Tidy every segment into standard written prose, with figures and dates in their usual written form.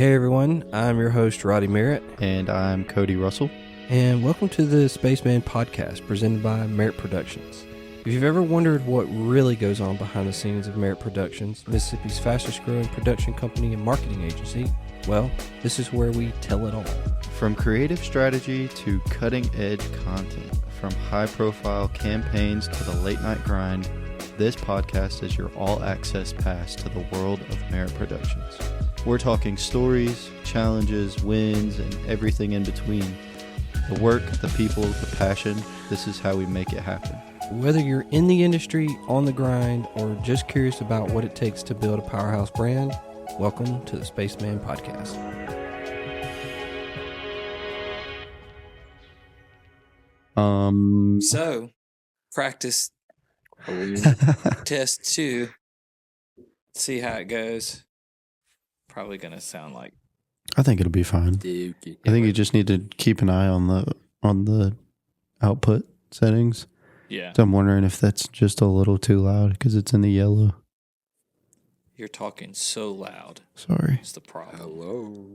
Hey everyone, I'm your host Roddy Merritt, And I'm Cody Russell. and welcome to the Spaceman Podcast presented by Merritt Productions. If you've ever wondered what really goes on behind the scenes of Merritt Productions, Mississippi's fastest growing production company and marketing agency, well, this is where we tell it all. From creative strategy to cutting edge content, from high profile campaigns to the late night grind, this podcast is your all access pass to the world of Merritt Productions. We're talking stories, challenges, wins, and everything in between. The work, the people, the passion, this is how we make it happen. Whether you're in the industry, on the grind, or just curious about what it takes to build a powerhouse brand, welcome to the Spaceman Podcast. So, practice test 2. See how it goes. Probably gonna sound like I think it'll be fine. I think you just need to keep an eye on the output settings. yeah. So I'm wondering if that's just a little too loud because it's in the yellow. You're talking so loud. Sorry. That's the problem. Hello.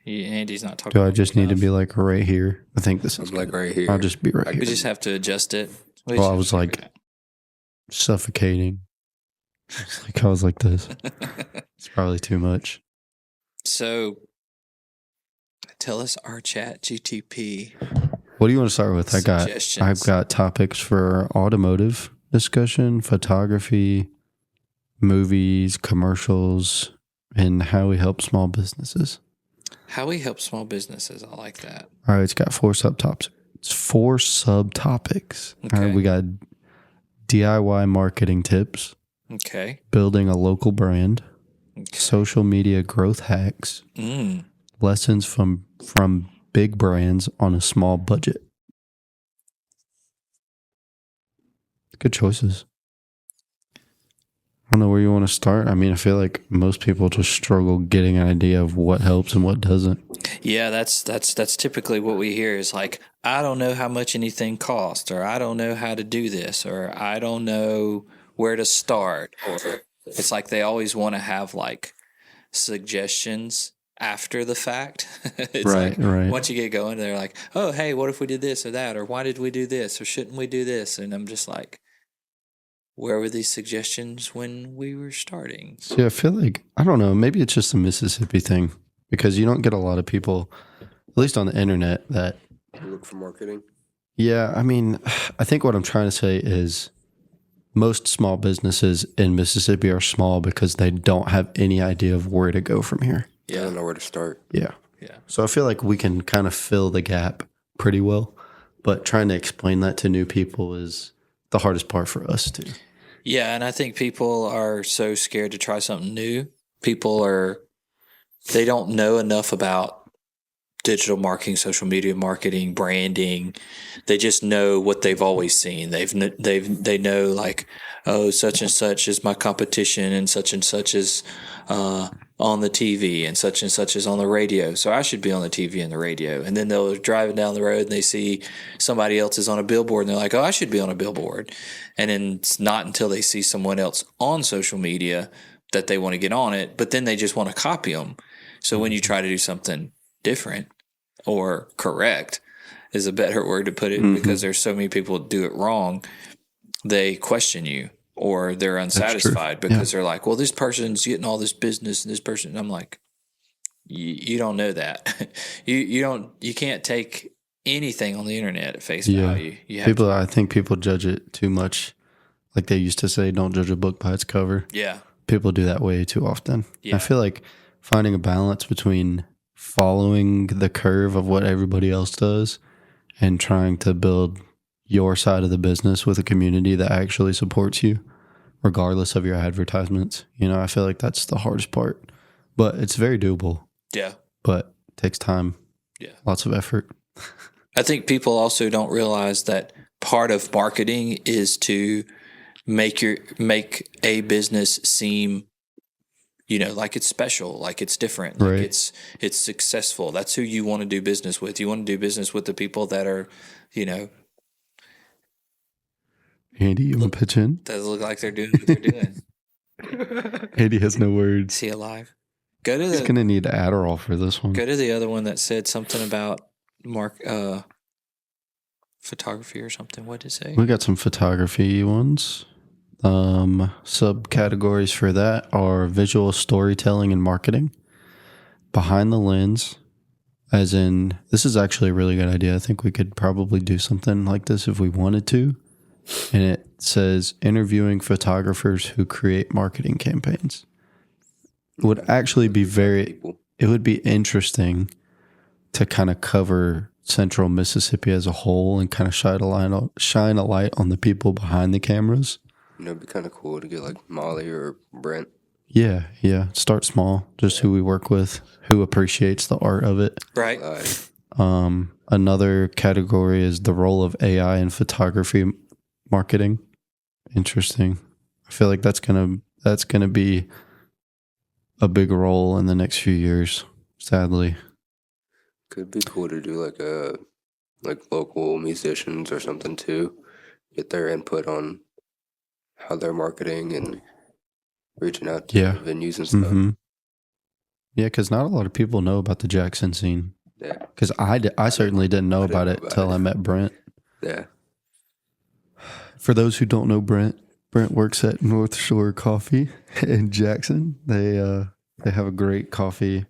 Andy's not talking. Do I just need to enough. be like right here? I think this I'm is like right here. I'll just be right We here. just have to adjust it. We Well, I just was have to like- figure Suffocating. I was like this. it out. It's probably too much. So, tell us our chat GTP What do you want to start with? I've suggestions. got topics for automotive discussion, photography, movies, commercials, and how we help small businesses. How we help small businesses. I like that. All right, it's got 4 subtopics. It's 4 subtopics. All Okay. right, we got DIY marketing tips, Okay. building a local brand, Okay. social media growth hacks, Mm. lessons from big brands on a small budget. Good choices. I don't know where you want to start. I mean, I feel like most people just struggle getting an idea of what helps and what doesn't. Yeah, that's typically what we hear is like, I don't know how much anything costs, or I don't know how to do this, or I don't know where to start. Or it's like they always want to have like suggestions after the fact. It's Right, like right. once you get going, they're like, oh, hey, what if we did this or that? Or why did we do this? Or shouldn't we do this? And I'm just like, where were these suggestions when we were starting? See, I feel like, I don't know, maybe it's just a Mississippi thing because you don't get a lot of people, at least on the internet, that, Look for marketing. yeah, I mean, I think what I'm trying to say is most small businesses in Mississippi are small because they don't have any idea of where to go from here. I don't know where to start. Yeah. Yeah. So I feel like we can kind of fill the gap pretty well, but trying to explain that to new people is the hardest part for us too. Yeah, and I think people are so scared to try something new. They don't know enough about digital marketing, social media marketing, branding. They just know what they've always seen. They know like, oh, such and such is my competition, and such is on the TV, and such is on the radio. So I should be on the TV and the radio. And then they're driving down the road and they see somebody else is on a billboard, and they're like, oh, I should be on a billboard. And then it's not until they see someone else on social media that they want to get on it, but then they just want to copy them. So when you try to do something different or correct is a better word to put it, because there's so many people that do it wrong, they question you or they're unsatisfied because they're like, well, this person's getting all this business and this person. And I'm like, you don't know that. You can't take anything on the internet at face value. You have I think people judge it too much. Like they used to say, don't judge a book by its cover. yeah. People do that way too often. Yeah. I feel like finding a balance between following the curve of what everybody else does and trying to build your side of the business with a community that actually supports you, regardless of your advertisements. You know, I feel like that's the hardest part, but it's very doable, Yeah. but it takes time. Yeah. Lots of effort. I think people also don't realize that part of marketing is to make a business seem, like it's special, like it's different, like Right. it's successful. That's who you want to do business with. You want to do business with the people that are, Andy, you want to pitch in? that look like they're doing what they're doing. Andy has no words. Is he alive? Go to He's the gonna need Adderall for this one. go to the other one that said something about photography or something. What did it say? We got some photography ones. Subcategories for that are visual storytelling and marketing, behind the lens, as in, this is actually a really good idea. I think we could probably do something like this if we wanted to. And it says interviewing photographers who create marketing campaigns. It would actually be it would be interesting to kind of cover central Mississippi as a whole and kind of shine a light on the people behind the cameras. It'd be kind of cool to get like Molly or Brent. Yeah. Start small, just who we work with, who appreciates the art of it. Right. Another category is the role of AI in photography marketing. Interesting. I feel like that's gonna be a big role in the next few years, sadly. Could be cool to do like local musicians or something too. Get their input on how they're marketing and reaching out to venues and stuff. Mm-hmm. Yeah, because not a lot of people know about the Jackson scene. Yeah. Because I certainly didn't know about it till I met Brent. Yeah. For those who don't know Brent works at North Shore Coffee in Jackson. They have a great coffee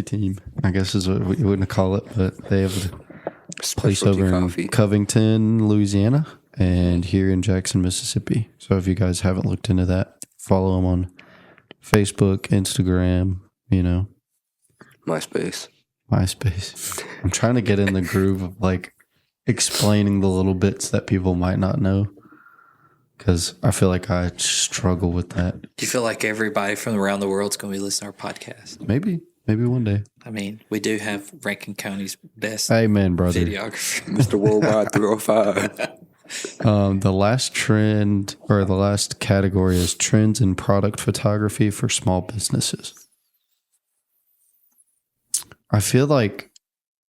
team, I guess is what we wouldn't call it, but they have a place over in Covington, Louisiana, and here in Jackson, Mississippi. So if you guys haven't looked into that, follow them on Facebook, Instagram, MySpace. I'm trying to get in the groove of like explaining the little bits that people might not know, because I feel like I struggle with that. Do you feel like everybody from around the world is going to be listening to our podcast? Maybe one day. I mean, we do have Rankin County's best Amen, brother. videographer. Mr. Worldwide 305. The last trend or the last category is trends in product photography for small businesses. I feel like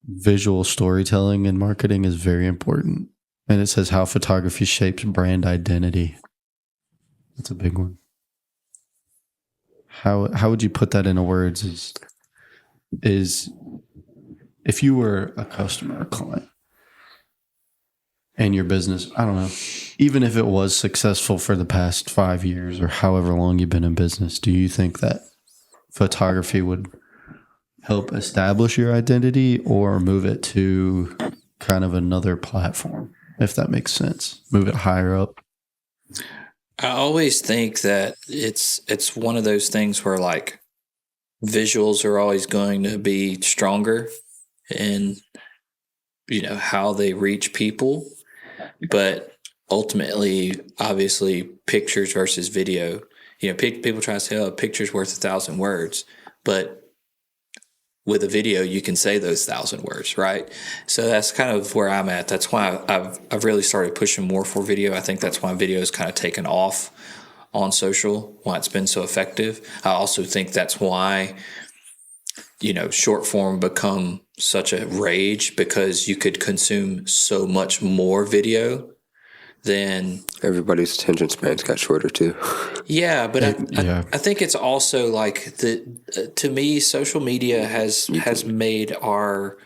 visual storytelling and marketing is very important. And it says how photography shapes brand identity. That's a big one. How would you put that into words? Is if you were a customer or client and your business, I don't know, even if it was successful for the past 5 years or however long you've been in business, do you think that photography would help establish your identity or move it to kind of another platform, if that makes sense? Move it higher up? I always think that it's one of those things where like visuals are always going to be stronger in how they reach people, but ultimately, obviously, pictures versus video. People try to say, "Oh, a picture's worth 1,000 words," but with a video, you can say those 1,000 words, right? So that's kind of where I'm at. That's why I've really started pushing more for video. I think that's why video is kind of taken off on social, why it's been so effective. I also think that's why, short form become such a rage, because you could consume so much more video than everybody's attention spans got shorter too. Yeah, but I think it's also like to me, social media has made our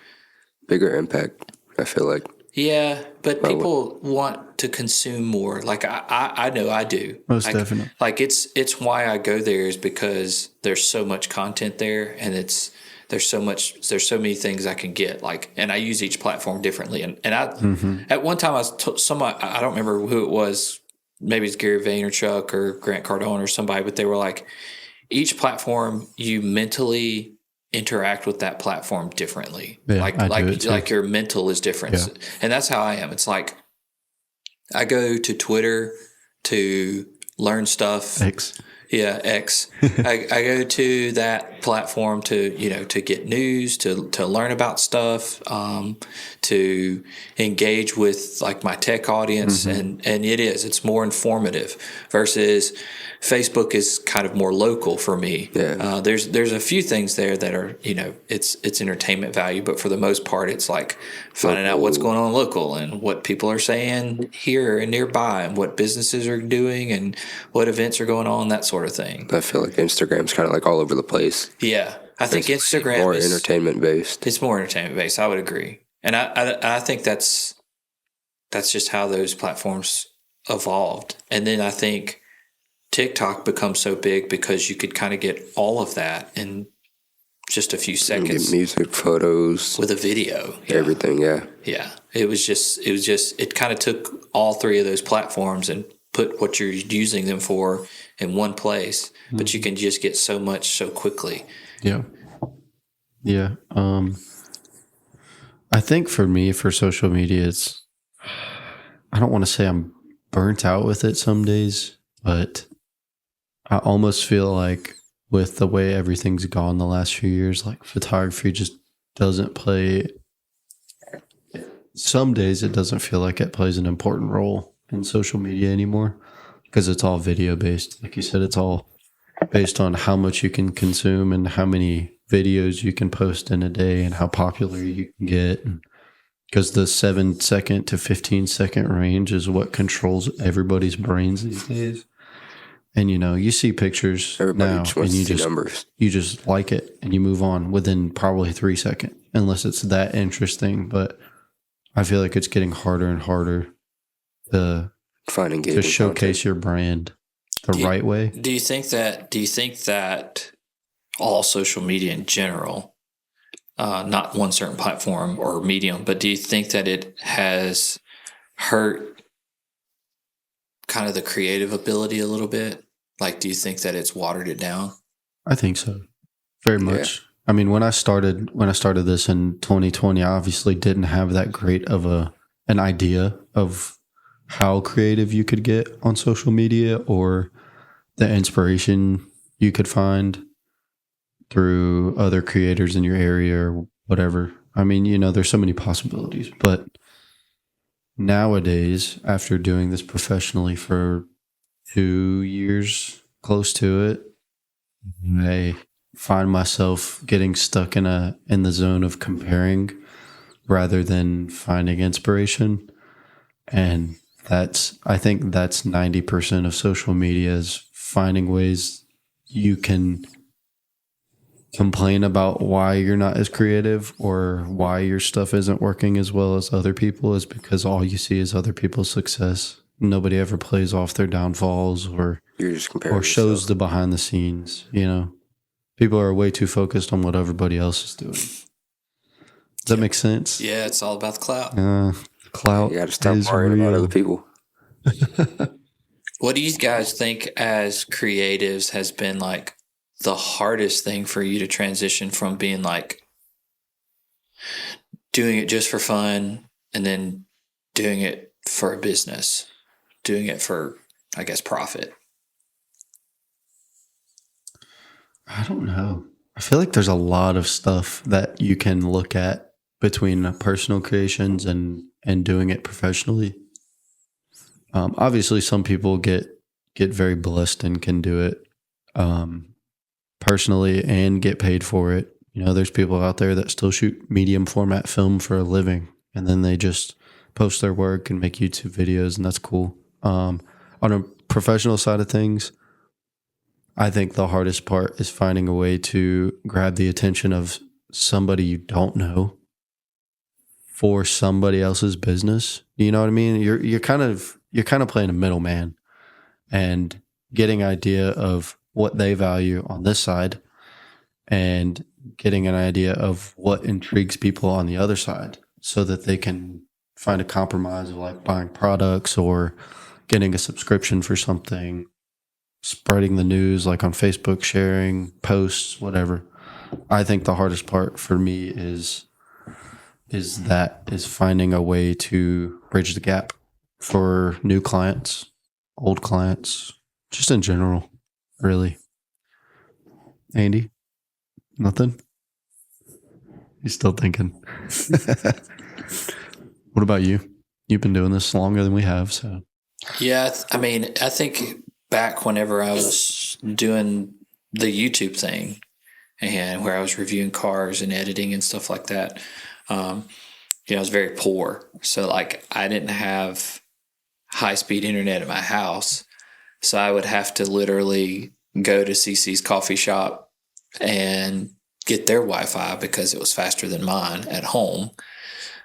bigger impact, I feel like. Yeah, but people want to consume more. Like I know I do. Most definitely. Like it's why I go there, is because there's so much content there, and there's so many things I can get. Like, and I use each platform differently. And I at one time I was I don't remember who it was. Maybe it's Gary Vaynerchuk or Grant Cardone or somebody, but they were like, each platform you mentally interact with that platform differently. Yeah, like your mental is different. Yeah. And that's how I am. It's like I go to Twitter to learn stuff. X. Yeah, X. I go to that platform to get news, to learn about stuff, to engage with like my tech audience, and it's more informative versus Facebook is kind of more local for me. Yeah. There's a few things there that are, it's entertainment value, but for the most part, it's like finding out what's going on local and what people are saying here and nearby and what businesses are doing and what events are going on, that sort of thing. I feel like Instagram's kind of like all over the place. Yeah. I think It's Instagram more is entertainment based. It's more entertainment based. I would agree. And I think that's just how those platforms evolved. And then I think TikTok becomes so big because you could kind of get all of that in just a few seconds. Get music, photos, with a video. Yeah. everything. Yeah. Yeah. It kind of took all three of those platforms and put what you're using them for in one place, but you can just get so much so quickly. Yeah. Yeah. I think for me, for social media, I don't want to say I'm burnt out with it some days, but I almost feel like with the way everything's gone the last few years, like photography just doesn't play. Some days it doesn't feel like it plays an important role in social media anymore because it's all video based. Like you said, it's all based on how much you can consume and how many videos you can post in a day and how popular you can get. Because the 7-second to 15-second range is what controls everybody's brains these days. And you see pictures Everybody now just wants and to see numbers. you just like it and you move on within probably 3 seconds, unless it's that interesting. But I feel like it's getting harder and harder to showcase your brand the right way. Do you think that all social media in general, not one certain platform or medium, but do you think that it has hurt kind of the creative ability a little bit? Like, do you think that it's watered it down? I think so. Very much. Yeah. I mean, when I started this in 2020, I obviously didn't have that great of an idea of how creative you could get on social media or the inspiration you could find through other creators in your area or whatever. I mean, there's so many possibilities, but nowadays, after doing this professionally for 2 years, close to it, I find myself getting stuck in the zone of comparing rather than finding inspiration. And I think that's 90% of social media is finding ways you can complain about why you're not as creative or why your stuff isn't working as well as other people is because all you see is other people's success. Nobody ever plays off their downfalls or shows the behind the scenes. People are way too focused on what everybody else is doing. Does that make sense? Yeah, it's all about the clout. Clout. You got to stop worrying about other people. What do you guys think as creatives has been like the hardest thing for you to transition from being like doing it just for fun and then doing it for a business, doing it for, I guess, profit? I don't know. I feel like there's a lot of stuff that you can look at between personal creations and doing it professionally. Obviously, some people get very blessed and can do it personally and get paid for it. There's people out there that still shoot medium format film for a living, and then they just post their work and make YouTube videos, and that's cool. On a professional side of things, I think the hardest part is finding a way to grab the attention of somebody you don't know for somebody else's business. You know what I mean? You're kind of playing a middleman and getting an idea of what they value on this side and getting an idea of what intrigues people on the other side so that they can find a compromise of like buying products or getting a subscription for something, spreading the news like on Facebook, sharing posts, whatever. I think the hardest part for me is finding a way to bridge the gap for new clients, old clients, just in general, really. Andy, nothing? He's still thinking. What about you? You've been doing this longer than we have, so. Yeah, I mean, I think back whenever I was doing the YouTube thing and where I was reviewing cars and editing and stuff like that, I was very poor. So, like, I didn't have high-speed internet at my house. So I would have to literally go to CC's coffee shop and get their Wi-Fi because it was faster than mine at home.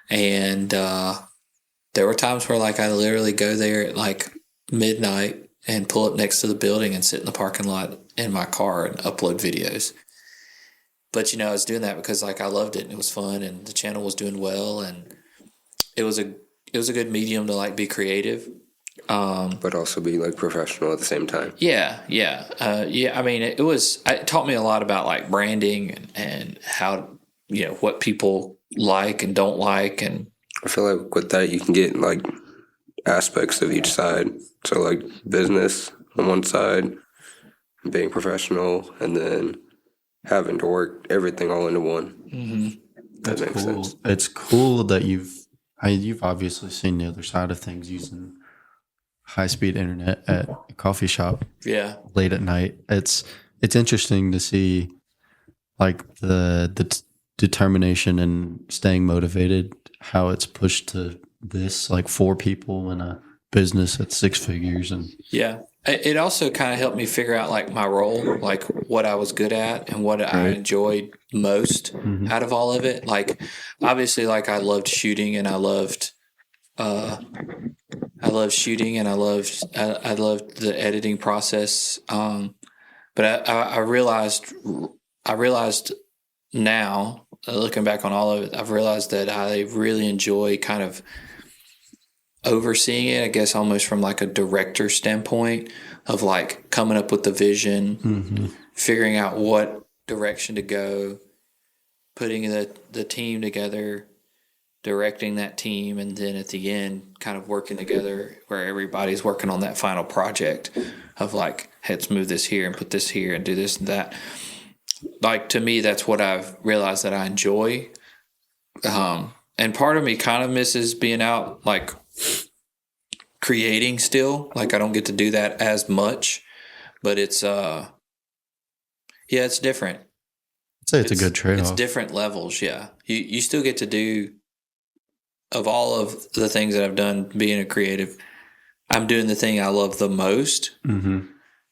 And there were times where, like, I literally go there at, like, midnight and pull up next to the building and sit in the parking lot in my car and upload videos. But, I was doing that because, like, I loved it and it was fun and the channel was doing well and it was a good medium to, like, be creative. But also be like professional at the same time. Yeah. I mean, it taught me a lot about like branding and how, what people like and don't like. And I feel like with that, you can get like aspects of each side. So like business on one side, being professional, and then having to work everything all into one. Mm-hmm. That makes sense. It's cool that you've obviously seen the other side of things using high-speed internet at a coffee shop. Yeah. Late at night. It's interesting to see like the determination and staying motivated, how it's pushed to this, like 4 people in a business at 6 figures. And yeah, it also kind of helped me figure out like my role, like what I was good at and what I enjoyed most out of all of it. Like obviously, like I loved shooting and I loved shooting and I loved the editing process. But I realized now, looking back on all of it, I've realized that I really enjoy kind of overseeing it, I guess almost from like a director standpoint of like coming up with the vision, figuring out what direction to go, putting the team together, directing that team, and then at the end kind of working together where everybody's working on that final project of like, hey, let's move this here and put this here and do this and that. Like to me, that's what I've realized that I enjoy. And part of me kind of misses being out like creating still. Like I don't get to do that as much, but it's it's different. I'd say it's a good trade-off. It's different levels. Yeah. You still get to do, of all of the things that I've done being a creative, I'm doing the thing I love the most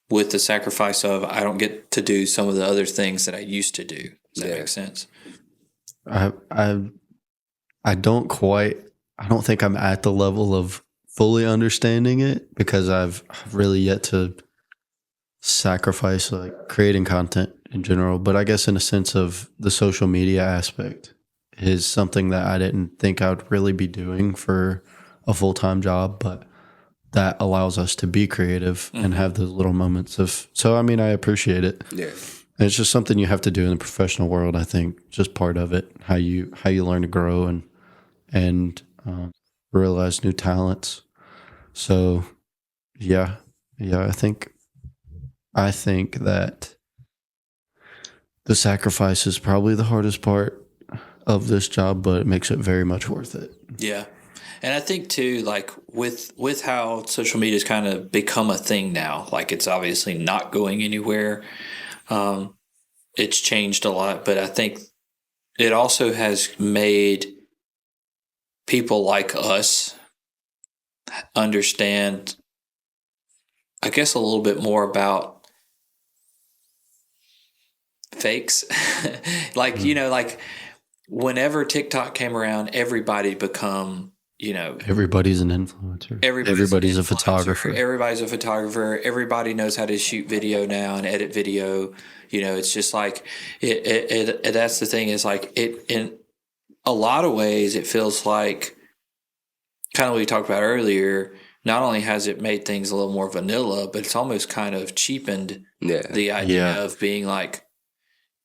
with the sacrifice of I don't get to do some of the other things that I used to do. Does that make sense? I don't think I'm at the level of fully understanding it because I've really yet to sacrifice like creating content in general. But I guess in a sense of the social media aspect is something that I didn't think I would really be doing for a full-time job, but that allows us to be creative and have those little moments of, so I mean, I appreciate it. Yeah. And it's just something you have to do in the professional world, I think, just part of it, how you learn to grow and realize new talents. So yeah, I think that the sacrifice is probably the hardest part of this job, but it makes it very much worth it. Yeah. And I think too, like with how social media has kind of become a thing now, like it's obviously not going anywhere. It's changed a lot, but I think it also has made people like us understand, I guess, a little bit more about fakes. Like, like whenever TikTok came around, everybody become, everybody's an influencer. Everybody's a photographer. Everybody's a photographer. Everybody knows how to shoot video now and edit video. It's just like it that's the thing is like it in a lot of ways it feels like kind of what we talked about earlier. Not only has it made things a little more vanilla, but it's almost kind of cheapened the idea of being like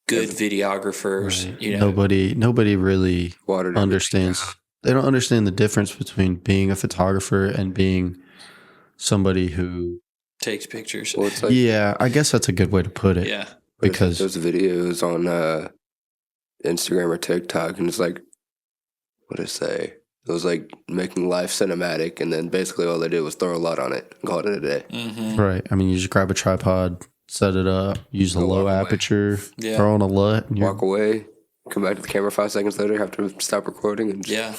good videographers. Right. Nobody really understands. They don't understand the difference between being a photographer and being somebody who takes pictures. Well, it's like, I guess that's a good way to put it. Yeah. Because those videos on Instagram or TikTok, and it's like, what did it say? It was like making life cinematic, and then basically all they did was throw a LUT on it and call it a day. Mm-hmm. Right. I mean, you just grab a tripod, set it up, use a low aperture, Yeah. throw on a LUT. And Walk away, come back to the camera 5 seconds later, have to stop recording. And Yeah.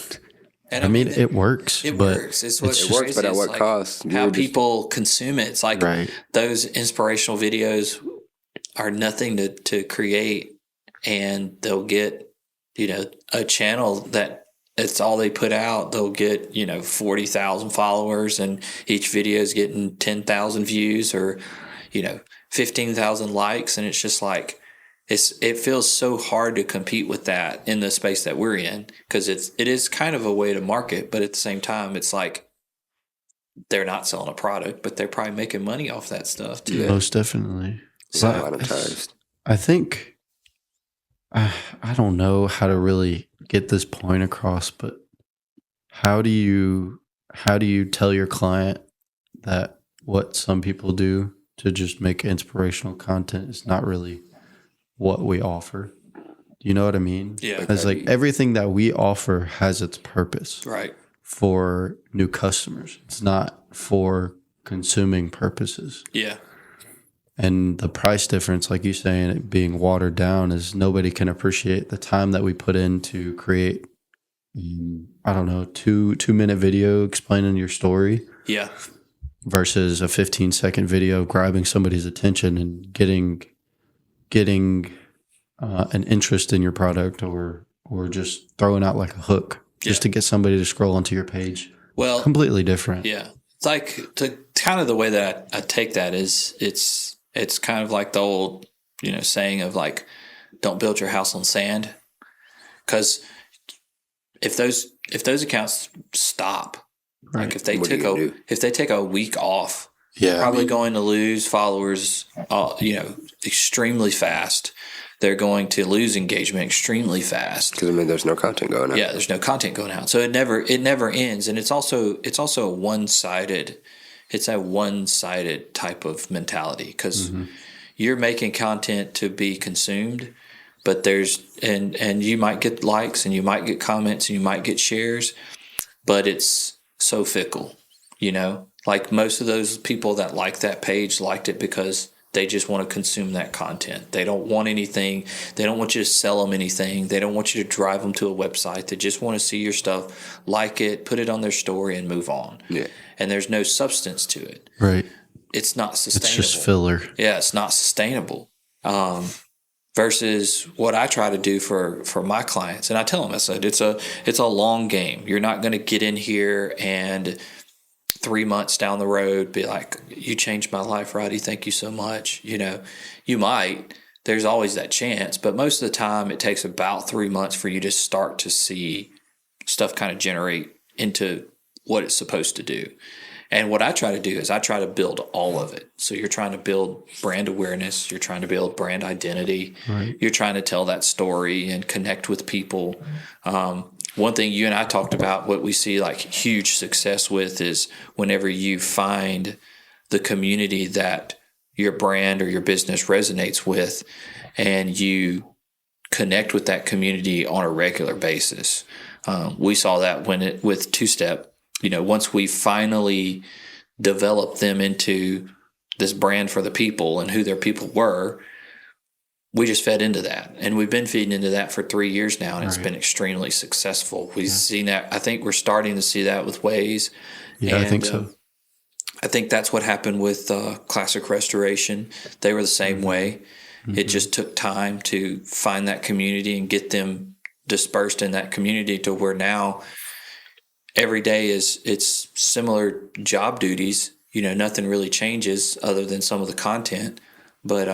And I mean, it works. It but works. It's what's it works, but at what like cost? How people consume it. It's like Right. those inspirational videos are nothing to create, and they'll get, a channel that it's all they put out. They'll get, 40,000 followers, and each video is getting 10,000 views or, 15,000 likes. And it's just like, it feels so hard to compete with that in the space that we're in, because it is kind of a way to market, but at the same time, it's like they're not selling a product, but they're probably making money off that stuff too. Yeah. Most definitely. It's not monetized. I think I don't know how to really get this point across, but how do you tell your client that what some people do to just make inspirational content is not really what we offer? Do you know what I mean? Yeah. It's like everything that we offer has its purpose. Right. For new customers. It's not for consuming purposes. Yeah. And the price difference, like you saying, it being watered down, is nobody can appreciate the time that we put in to create, I don't know, 2-minute video explaining your story. Yeah. Versus a 15-second video grabbing somebody's attention and getting an interest in your product, or just throwing out like a hook just to get somebody to scroll onto your page. Well, completely different. Yeah. It's like, kind of the way that I take that is it's kind of like the old, saying of like, don't build your house on sand. Because if those accounts stop, right. like if they take a week off, yeah, probably going to lose followers, extremely fast. They're going to lose engagement extremely fast. Because there's no content going out. Yeah, there's no content going out, so it never ends, and it's also a one-sided type of mentality, because you're making content to be consumed, but and you might get likes and you might get comments and you might get shares, but it's so fickle, Like most of those people that liked that page liked it because they just want to consume that content. They don't want anything. They don't want you to sell them anything. They don't want you to drive them to a website. They just want to see your stuff, like it, put it on their story, and move on. Yeah. And there's no substance to it. Right. It's not sustainable. It's just filler. Yeah, it's not sustainable. Versus what I try to do for my clients, and I tell them, I said, it's a long game. You're not going to get in here and 3 months down the road be like, you changed my life, Roddy, thank you so much. You might. There's always that chance, but most of the time it takes about 3 months for you to start to see stuff kind of generate into what it's supposed to do. And what I try to do is I try to build all of it. So you're trying to build brand awareness. You're trying to build brand identity. Right. You're trying to tell that story and connect with people. One thing you and I talked about, what we see like huge success with, is whenever you find the community that your brand or your business resonates with, and you connect with that community on a regular basis. We saw that with Two-Step. Once we finally developed them into this brand for the people and who their people were, we just fed into that. And we've been feeding into that for 3 years now, and it's been extremely successful. We've seen that. I think we're starting to see that with Waze. Yeah, I think so. I think that's what happened with Classic Restoration. They were the same way. It just took time to find that community and get them dispersed in that community to where now every day it's similar job duties. Nothing really changes other than some of the content. But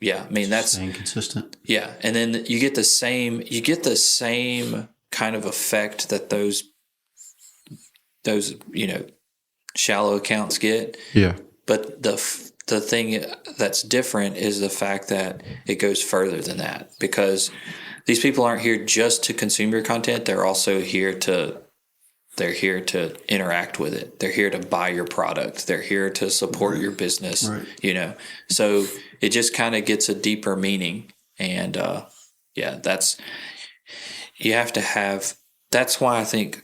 yeah, I mean, that's staying consistent. Yeah, and then you get the same kind of effect that those shallow accounts get. Yeah. But the thing that's different is the fact that it goes further than that, because these people aren't here just to consume your content. They're also here to interact with it. They're here to buy your product. They're here to support your business, right. So it just kind of gets a deeper meaning. And you have to have that's why I think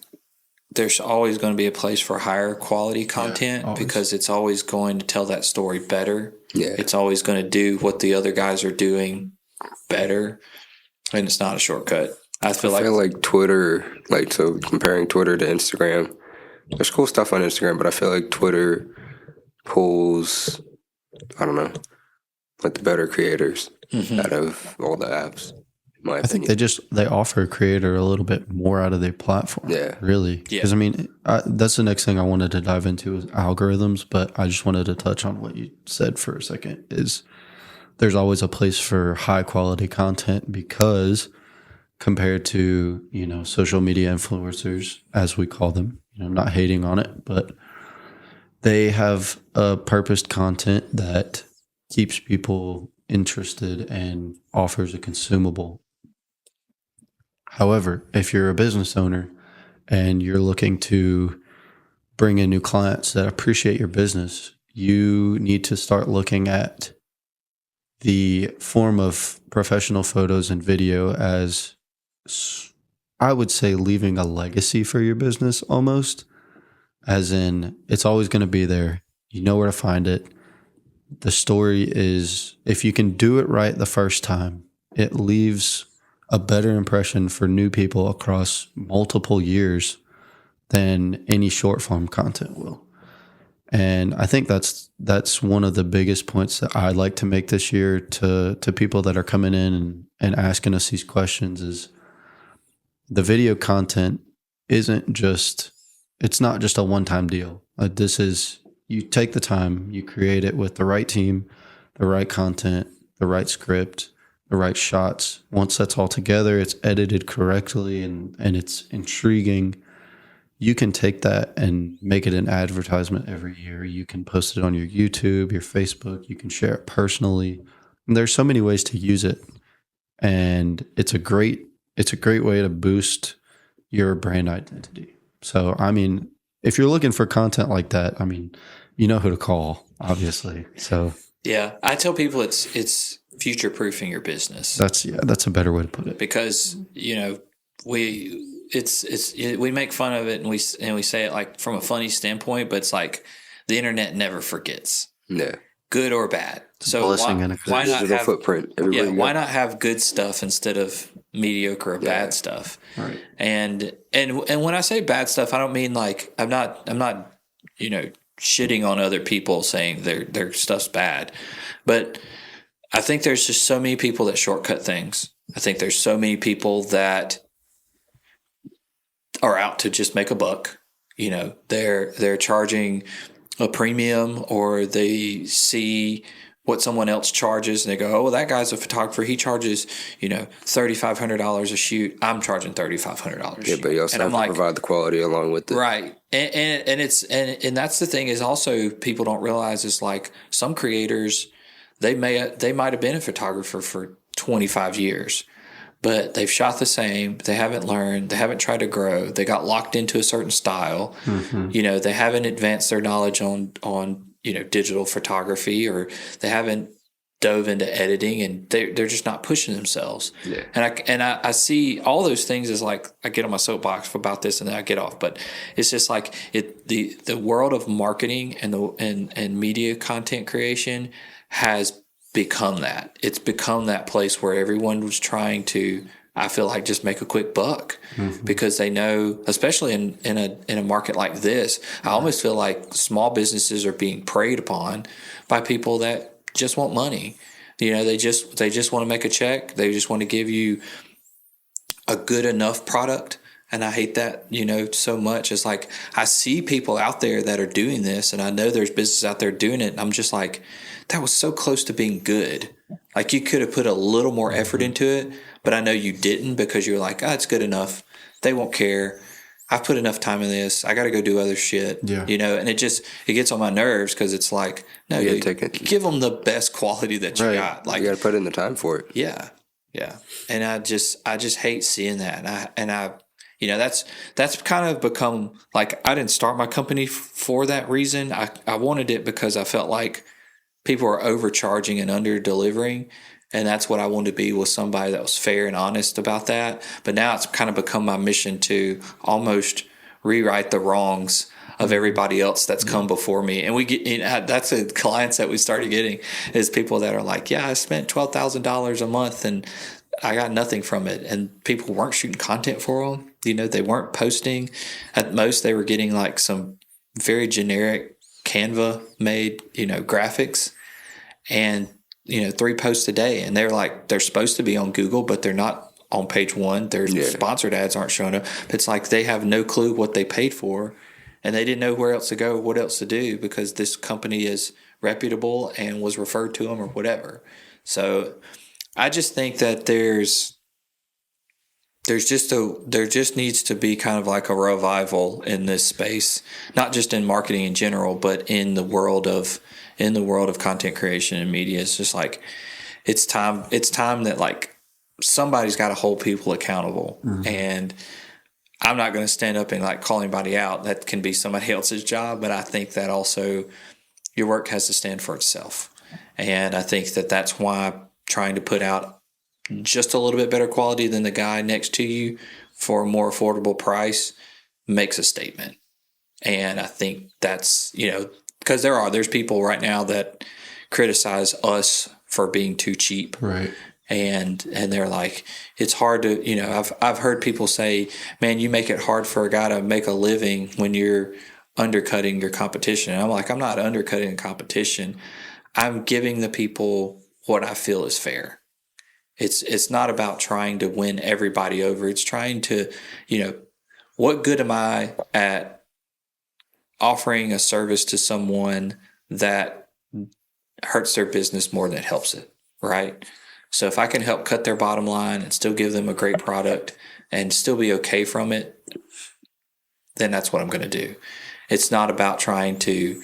there's always going to be a place for higher quality content because it's always going to tell that story better. Yeah. It's always going to do what the other guys are doing better, and it's not a shortcut. I feel like Twitter, so comparing Twitter to Instagram, there's cool stuff on Instagram, but I feel like Twitter pulls, I don't know, like the better creators out of all the apps. I think they offer a creator a little bit more out of their platform. Yeah. Really. Because, that's the next thing I wanted to dive into is algorithms, but I just wanted to touch on what you said for a second is there's always a place for high quality content because compared to, social media influencers, as we call them, I'm not hating on it, but they have a purposed content that keeps people interested and offers a consumable. However, if you're a business owner and you're looking to bring in new clients that appreciate your business, you need to start looking at the form of professional photos and video as, I would say, leaving a legacy for your business almost, as in it's always going to be there. You know where to find it. The story is, if you can do it right the first time, it leaves a better impression for new people across multiple years than any short form content will. And I think that's one of the biggest points that I'd like to make this year to people that are coming in and asking us these questions is the video content it's not just a one-time deal. This is, you take the time, you create it with the right team, the right content, the right script, the right shots. Once that's all together, it's edited correctly and it's intriguing. You can take that and make it an advertisement every year. You can post it on your YouTube, your Facebook. You can share it personally. And there's so many ways to use it. And it's a great way to boost your brand identity. So, if you're looking for content like that, you know who to call, obviously. So yeah, I tell people it's future proofing your business. That's a better way to put it. Because we make fun of it and we say it like from a funny standpoint, but it's like the internet never forgets. Yeah. Good or bad. So why not have footprint? Why not have good stuff instead of mediocre or bad stuff? Right. And when I say bad stuff, I don't mean like I'm not shitting on other people saying their stuff's bad, but I think there's just so many people that shortcut things. I think there's so many people that are out to just make a buck. They're charging a premium, or they see what someone else charges and they go, oh, well, that guy's a photographer. He charges, $3,500 a shoot. I'm charging $3,500. Yeah, but you also have to provide the quality along with it. Right. And that's the thing is also people don't realize is like some creators, they might have been a photographer for 25 years, but they've shot the same. They haven't learned. They haven't tried to grow. They got locked into a certain style. Mm-hmm. They haven't advanced their knowledge on digital photography, or they haven't dove into editing, and they're just not pushing themselves. Yeah. And I see all those things as like I get on my soapbox about this and then I get off, but it's just like the world of marketing and media content creation has become that. It's become that place where everyone was trying to, I feel like, just make a quick buck, because they know, especially in a market like this, I almost feel like small businesses are being preyed upon by people that just want money. They just want to make a check. They just want to give you a good enough product. And I hate that, so much. It's like I see people out there that are doing this, and I know there's businesses out there doing it. And I'm just like, that was so close to being good. Like you could have put a little more effort into it, but I know you didn't, because you're like, it's good enough. They won't care. I've put enough time in this. I got to go do other shit. Yeah. And it gets on my nerves, because it's like, no, you give them the best quality that you got. Like you got to put in the time for it. Yeah. Yeah. And I just hate seeing that. That's kind of become like, I didn't start my company for that reason. I wanted it because I felt like people are overcharging and under delivering. And that's what I wanted to be, was somebody that was fair and honest about that. But now it's kind of become my mission to almost rewrite the wrongs of everybody else that's come before me. And we get, that's the clients that we started getting, is people that are like, yeah, I spent $12,000 a month and I got nothing from it. And people weren't shooting content for them. They weren't posting. At most, they were getting like some very generic Canva made, graphics, and 3 posts a day. And they're supposed to be on Google, but they're not on page 1. Their sponsored ads aren't showing up. It's like they have no clue what they paid for, and they didn't know where else to go, what else to do, because this company is reputable and was referred to them or whatever. So I just think that there just needs to be kind of like a revival in this space, not just in marketing in general, but in the world of content creation and media. It's just like it's time that like somebody's got to hold people accountable. And I'm not going to stand up and like call anybody out. That can be somebody else's job, but I think that also your work has to stand for itself. And I think that that's why trying to put out just a little bit better quality than the guy next to you for a more affordable price makes a statement. And I think that's, because there's people right now that criticize us for being too cheap. Right. And they're like, it's hard to, I've heard people say, man, you make it hard for a guy to make a living when you're undercutting your competition. And I'm like, I'm not undercutting the competition. I'm giving the people what I feel is fair. It's not about trying to win everybody over. It's trying to, what good am I at offering a service to someone that hurts their business more than it helps it, right? So if I can help cut their bottom line and still give them a great product and still be okay from it, then that's what I'm going to do. It's not about trying to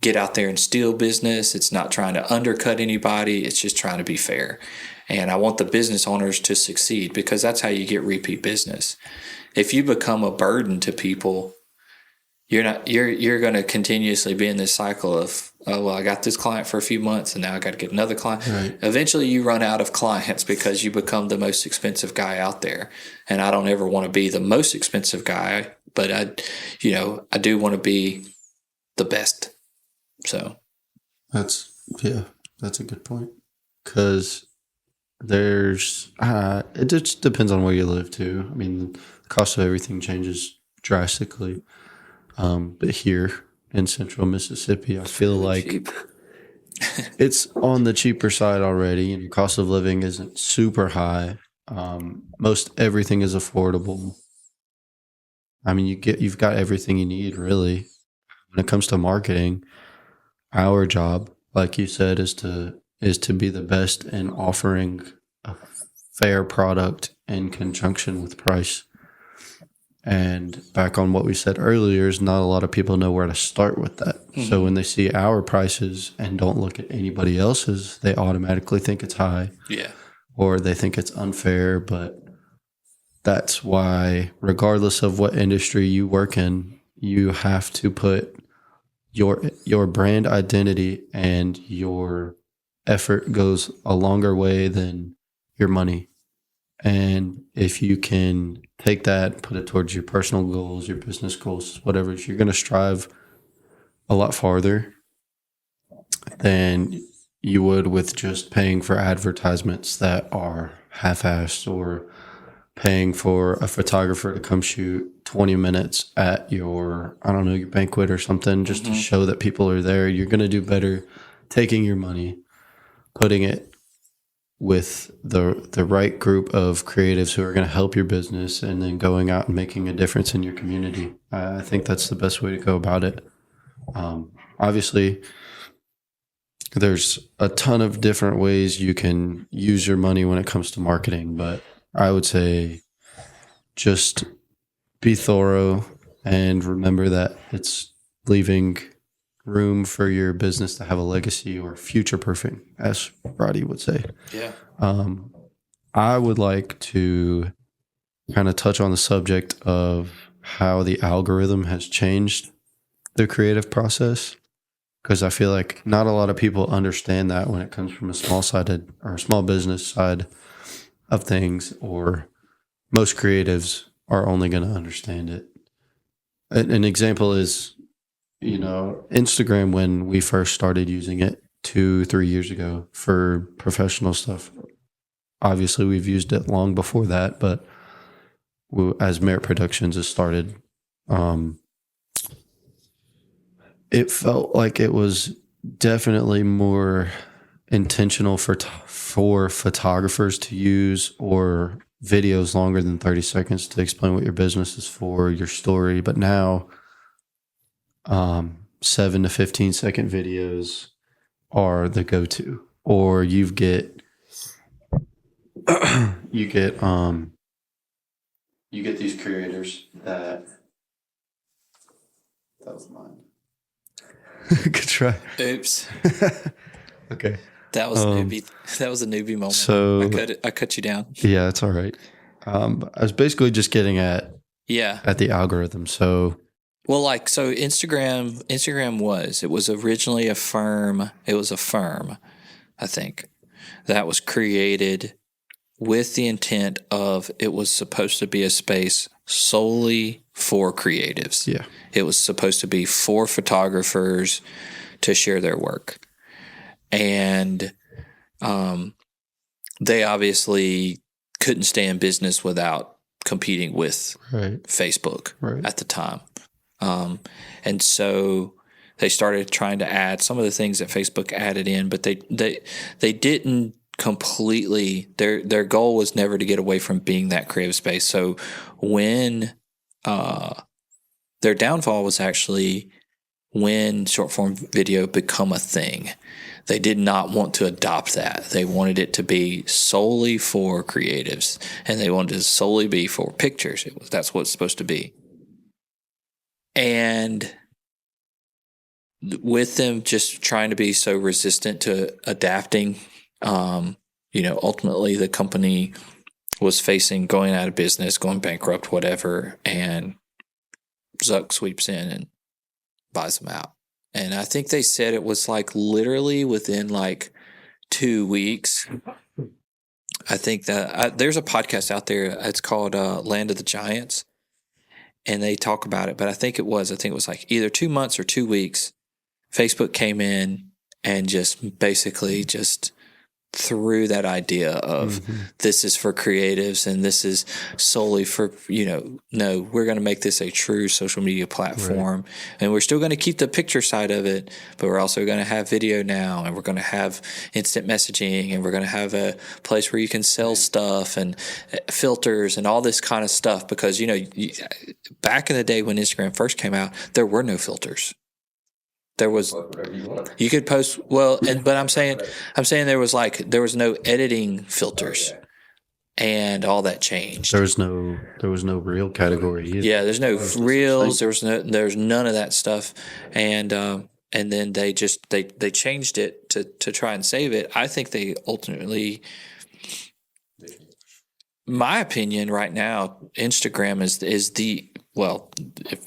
get out there and steal business. It's not trying to undercut anybody. It's just trying to be fair. And I want the business owners to succeed, because that's how you get repeat business. If you become a burden to people, you're going to continuously be in this cycle of, oh, well, I got this client for a few months and now I got to get another client. Right. Eventually you run out of clients because you become the most expensive guy out there. And I don't ever want to be the most expensive guy, but I do want to be the best. So that's a good point. 'Cause there's, it just depends on where you live too. I mean, the cost of everything changes drastically. But here in central Mississippi, I feel like Cheap. it's on the cheaper side already, and your cost of living isn't super high. Most everything is affordable. I mean, you've got everything you need, really. When it comes to marketing, our job, like you said, is to be the best in offering a fair product in conjunction with price. And back on what we said earlier, is not a lot of people know where to start with that. Mm-hmm. So when they see our prices and don't look at anybody else's, they automatically think it's high. Yeah. Or they think it's unfair. But that's why, regardless of what industry you work in, you have to put your brand identity and your effort goes a longer way than your money. And if you can take that, put it towards your personal goals, your business goals, whatever, you're going to strive a lot farther than you would with just paying for advertisements that are half-assed, or paying for a photographer to come shoot 20 minutes at your banquet or something, just to show that people are there. You're going to do better taking your money, putting it with the right group of creatives who are going to help your business, and then going out and making a difference in your community. I think that's the best way to go about it. Obviously, there's a ton of different ways you can use your money when it comes to marketing, but I would say just be thorough and remember that it's leaving room for your business to have a legacy, or future proofing, as Roddy would say. Yeah. I would like to kind of touch on the subject of how the algorithm has changed the creative process. because I feel like not a lot of people understand that when it comes from a small business side of things, or most creatives are only going to understand it. An example is, Instagram, when we first started using it 2-3 years ago for professional stuff. Obviously, we've used it long before that, but as Merit Productions has started, it felt like it was definitely more intentional for photographers to use, or videos longer than 30 seconds to explain what your business is for, your story. But now 7 to 15 second videos are the go-to, or you get these creators that was mine. Good try. Oops. Okay. That was that was a newbie moment. So I cut you down. Yeah, it's all right. I was basically just getting at the algorithm. So Instagram was originally a firm. It was a firm, I think, that was created with the intent of it was supposed to be a space solely for creatives. Yeah. It was supposed to be for photographers to share their work. And they obviously couldn't stay in business without competing with Facebook at the time. And so they started trying to add some of the things that Facebook added in, but they didn't completely. Their goal was never to get away from being that creative space. So when their downfall was actually when short form video become a thing. They did not want to adopt that. They wanted it to be solely for creatives, and they wanted it to solely be for pictures. That's what it's supposed to be. And with them just trying to be so resistant to adapting, ultimately the company was facing going out of business, going bankrupt, whatever, and Zuck sweeps in and buys them out. And I think they said it was like literally within like 2 weeks. I think that there's a podcast out there. It's called Land of the Giants, and they talk about it. But I think it was like either 2 months or 2 weeks. Facebook came in and just basically just threw that idea of this is for creatives and this is solely for, no, we're going to make this a true social media platform. And we're still going to keep the picture side of it, but we're also going to have video now, and we're going to have instant messaging, and we're going to have a place where you can sell stuff and filters and all this kind of stuff. Because, back in the day when Instagram first came out, there were no filters. There was, you could post, but I'm saying there was no editing filters, and all that changed. There was no reel category either. Yeah, there's no reels. There's none of that stuff, and then they changed it to try and save it. I think they ultimately, my opinion right now, Instagram is the, well,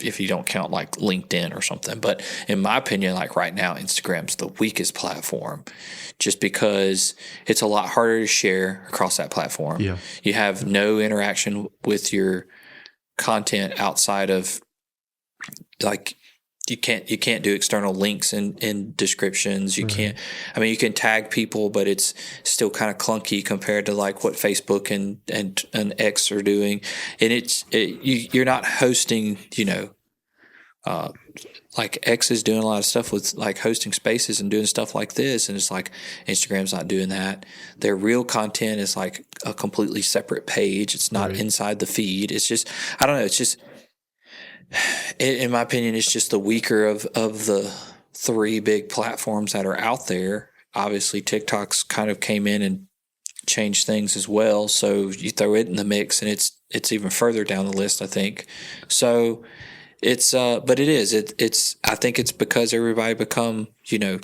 if you don't count like LinkedIn or something, but in my opinion, like right now, Instagram's the weakest platform, just because it's a lot harder to share across that platform. Yeah. You have no interaction with your content outside of, like, you can't do external links in descriptions. You can't. I mean, you can tag people, but it's still kind of clunky compared to like what Facebook and X are doing. And you're not hosting. Like X is doing a lot of stuff with like hosting spaces and doing stuff like this, and it's like Instagram's not doing that. Their real content is like a completely separate page. It's not inside the feed. It's just, I don't know. It's just, in my opinion, it's just the weaker of the three big platforms that are out there. Obviously, TikTok's kind of came in and changed things as well. So you throw it in the mix, and it's even further down the list, I think. So it's, but it is. I think it's because everybody become, a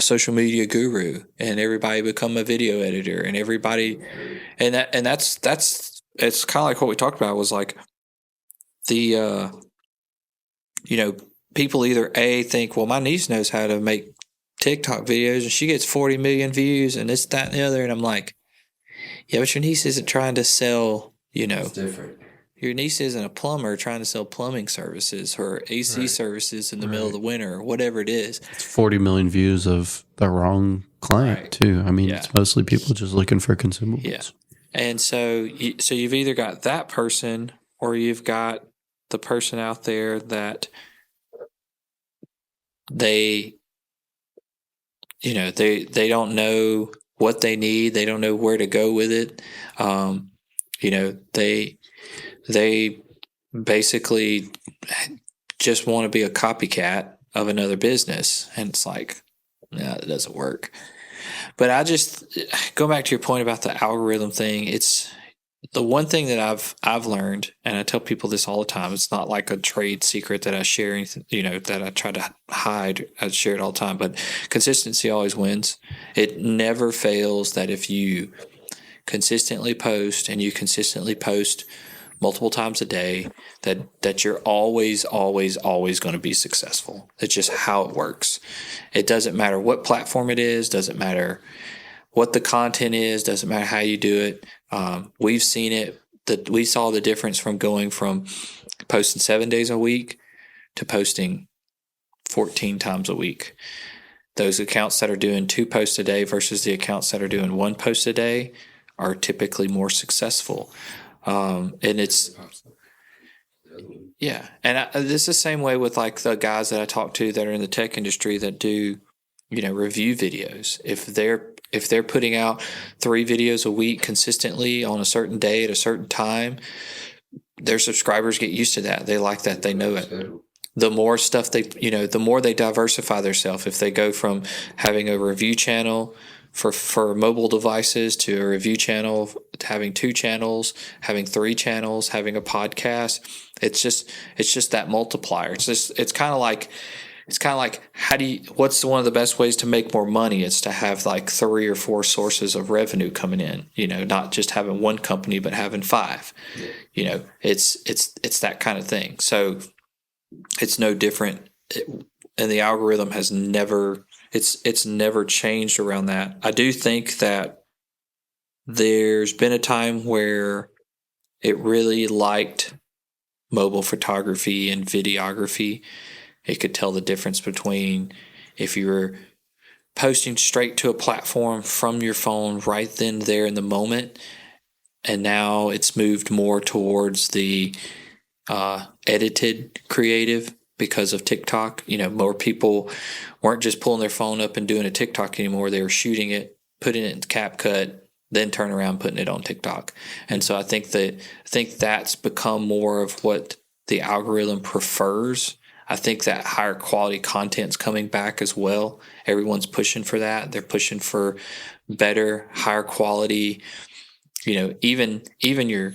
social media guru, and everybody become a video editor, and everybody, and that's it's kind of like what we talked about was like the. people either think, well, my niece knows how to make TikTok videos and she gets 40 million views and this, that, and the other. And I'm like, yeah, but your niece isn't trying to sell, It's different. your niece isn't a plumber trying to sell plumbing services or AC services in the middle of the winter or whatever it is. It's 40 million views of the wrong client too. I mean, it's mostly people just looking for consumables. Yeah. And so you've either got that person or you've got the person out there that they don't know what they need. They don't know where to go with it. They basically just want to be a copycat of another business. And it's like, no, that doesn't work. But I just go back to your point about the algorithm thing. It's the one thing that I've learned, and I tell people this all the time. It's not like a trade secret that I share, that I try to hide. I share it all the time, but consistency always wins. It never fails that if you consistently post and you consistently post multiple times a day, that you're always going to be successful. It's just how it works. It doesn't matter what platform it is, doesn't matter what the content is, doesn't matter how you do it. We've seen it, that we saw the difference from going from posting 7 days a week to posting 14 times a week. Those accounts that are doing 2 posts a day versus the accounts that are doing 1 post a day are typically more successful. And it's, yeah. And this is the same way with like the guys that I talk to that are in the tech industry that do, review videos. If they're putting out 3 videos a week consistently on a certain day at a certain time, their subscribers get used to that. They like that. They know it. The more stuff the more they diversify themselves. If they go from having a review channel for mobile devices to a review channel, having 2 channels, having 3 channels, having a podcast, it's just that multiplier. It's kind of like what's one of the best ways to make more money? It's to have like 3 or 4 sources of revenue coming in, not just having one company, but having 5, it's that kind of thing. So it's no different. And the algorithm has never changed around that. I do think that there's been a time where it really liked mobile photography and videography. It could tell the difference between if you were posting straight to a platform from your phone right then, there in the moment, and now it's moved more towards the edited creative because of TikTok. More people weren't just pulling their phone up and doing a TikTok anymore. They were shooting it, putting it in CapCut, then turn around, putting it on TikTok. And so I think that's become more of what the algorithm prefers. I think that higher quality content's coming back as well. Everyone's pushing for that. They're pushing for better, higher quality. Even your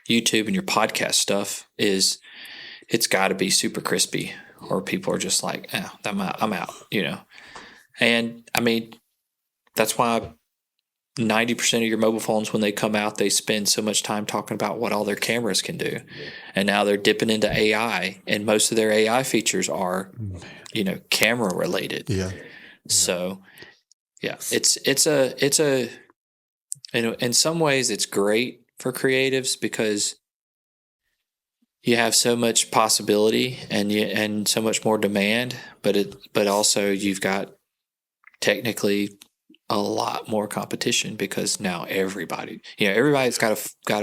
YouTube and your podcast stuff it's got to be super crispy, or people are just like, I'm out. And I mean, that's why 90% of your mobile phones, when they come out, they spend so much time talking about what all their cameras can do. And now they're dipping into AI, and most of their AI features are, camera related. Yeah. So yeah, in some ways it's great for creatives because you have so much possibility and so much more demand, but also you've got technically a lot more competition because now everybody's got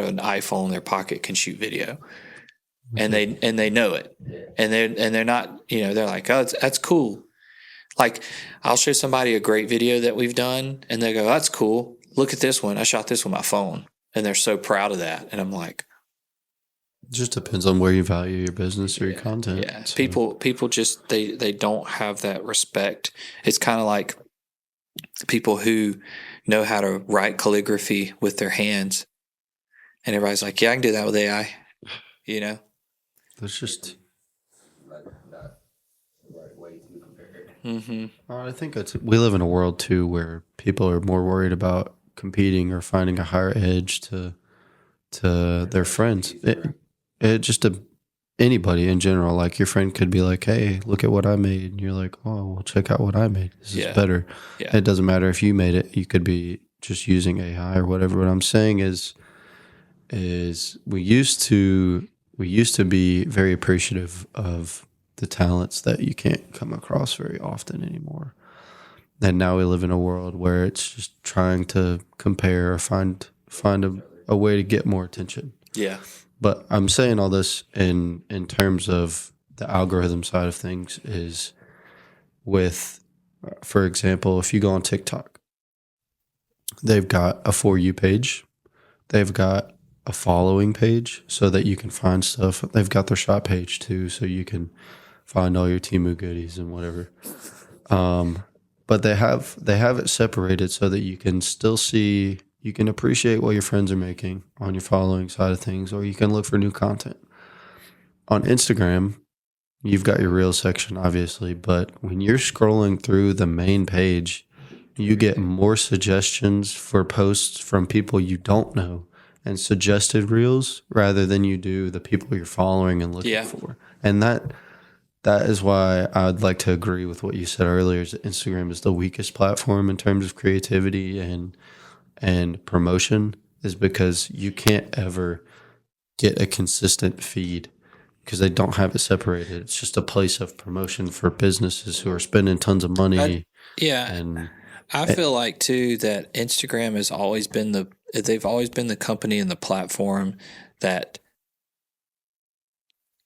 an iPhone in their pocket, can shoot video, and they know it, and they're not, they're like, oh, that's cool. Like, I'll show somebody a great video that we've done, and they go, that's cool. Look at this one. I shot this with my phone, and they're so proud of that. And I'm like, it just depends on where you value your business or your content. Yeah, so. People just they don't have that respect. It's kind of like people who know how to write calligraphy with their hands, and everybody's like, yeah, I can do that with AI. There's just not the right way to compare it. Mm-hmm. I think we live in a world too where people are more worried about competing or finding a higher edge to their friends. It just anybody in general. Like your friend could be like, hey, look at what I made. And you're like, oh, well, check out what I made. This is better. Yeah. It doesn't matter if you made it. You could be just using AI or whatever. What I'm saying is we used to be very appreciative of the talents that you can't come across very often anymore. And now we live in a world where it's just trying to compare or find a way to get more attention. Yeah. But I'm saying all this in terms of the algorithm side of things is with, for example, if you go on TikTok, they've got a For You page. They've got a following page so that you can find stuff. They've got their shop page too, so you can find all your Temu goodies and whatever. But they have it separated so that you can still see, you can appreciate what your friends are making on your following side of things, or you can look for new content. On Instagram, you've got your Reels section, obviously, but when you're scrolling through the main page, you get more suggestions for posts from people you don't know and suggested Reels rather than you do the people you're following and looking for. And that is why I'd like to agree with what you said earlier, is that Instagram is the weakest platform in terms of creativity and promotion, is because you can't ever get a consistent feed because they don't have it separated. It's just a place of promotion for businesses who are spending tons of money. I feel like too that Instagram has always been they've always been the company and the platform that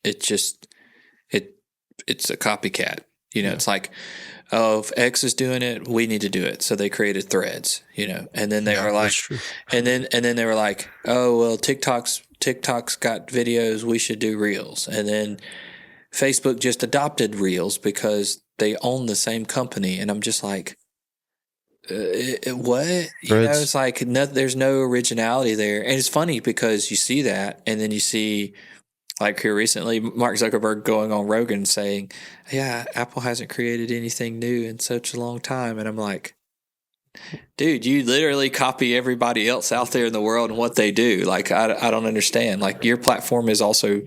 it's a copycat. It's like, oh, if X is doing it, we need to do it. So they created Threads, and then they were like, and then they were like, oh, well, TikTok's got videos, we should do Reels. And then Facebook just adopted Reels because they own the same company. And I'm just like, what? It's like, there's no originality there. And it's funny because you see that, and then you see, like here recently, Mark Zuckerberg going on Rogan saying, yeah, Apple hasn't created anything new in such a long time. And I'm like, dude, you literally copy everybody else out there in the world and what they do. Like, I don't understand. Like, your platform is also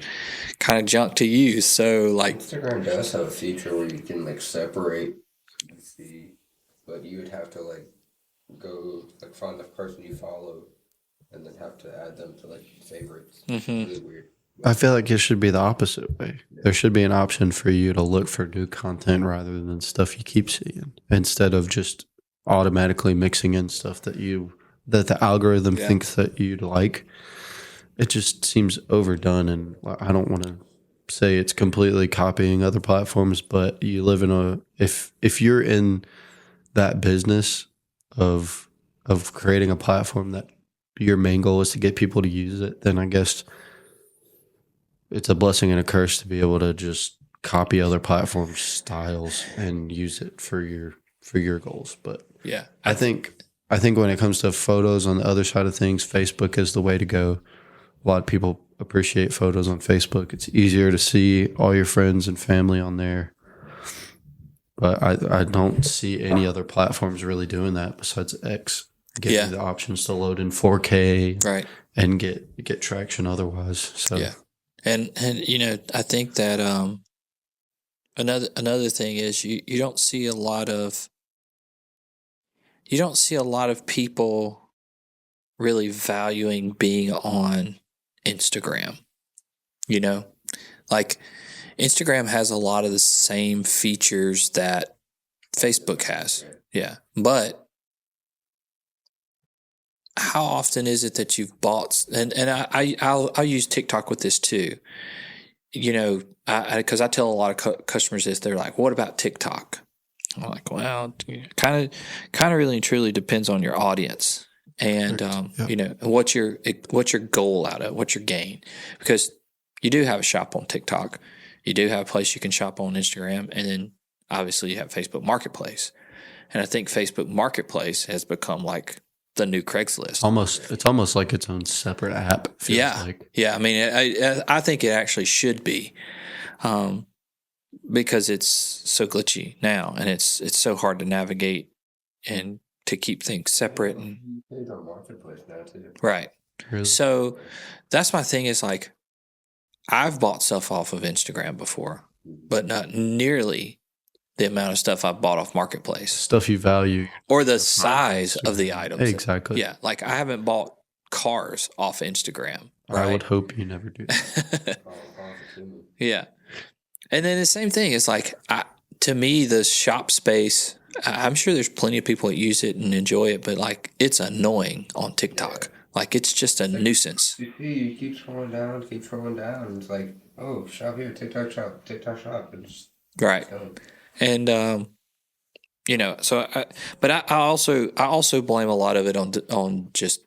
kind of junk to use. So, like, Instagram does have a feature where you can, like, separate the feed, but you would have to, like, go, like, find the person you follow and then have to add them to, like, favorites. It's really weird. I feel like it should be the opposite way. There should be an option for you to look for new content rather than stuff you keep seeing, instead of just automatically mixing in stuff that the algorithm thinks that you'd like. It just seems overdone, and I don't want to say it's completely copying other platforms, but you live in if you're in that business of creating a platform that your main goal is to get people to use it, then I guess it's a blessing and a curse to be able to just copy other platforms' styles and use it for your goals. But yeah, I think when it comes to photos on the other side of things, Facebook is the way to go. A lot of people appreciate photos on Facebook. It's easier to see all your friends and family on there. But I don't see any other platforms really doing that besides X, getting the options to load in 4K, right, and get traction otherwise. So yeah. And I think that another thing is you don't see a lot of people really valuing being on Instagram. Like Instagram has a lot of the same features that Facebook has. Yeah. But how often is it that you've bought, and I'll use TikTok with this too, because I tell a lot of customers this. They're like, what about TikTok? I'm like, well, kind of really and truly depends on your audience and, what's your goal out of it, what's your gain? Because you do have a shop on TikTok. You do have a place you can shop on Instagram. And then obviously you have Facebook Marketplace. And I think Facebook Marketplace has become like the new Craigslist. It's almost like its own separate app. Like. Yeah. I mean, I think it actually should be, because it's so glitchy now, and it's so hard to navigate and to keep things separate. And It's on Marketplace now too. right. Really? So that's my thing. Is like, I've bought stuff off of Instagram before, but not nearly the amount of stuff I've bought off Marketplace Stuff you value. or the size of the items. Exactly. Yeah. Like I haven't bought cars off Instagram. Right? I would hope you never do that. Yeah. And then the same thing is like, to me, the shop space, I'm sure there's plenty of people that use it and enjoy it, but like it's annoying on TikTok. Like it's just a nuisance. You keep scrolling down, and it's like, oh, shop here, TikTok shop. And just Right. And, so, I also blame a lot of it on just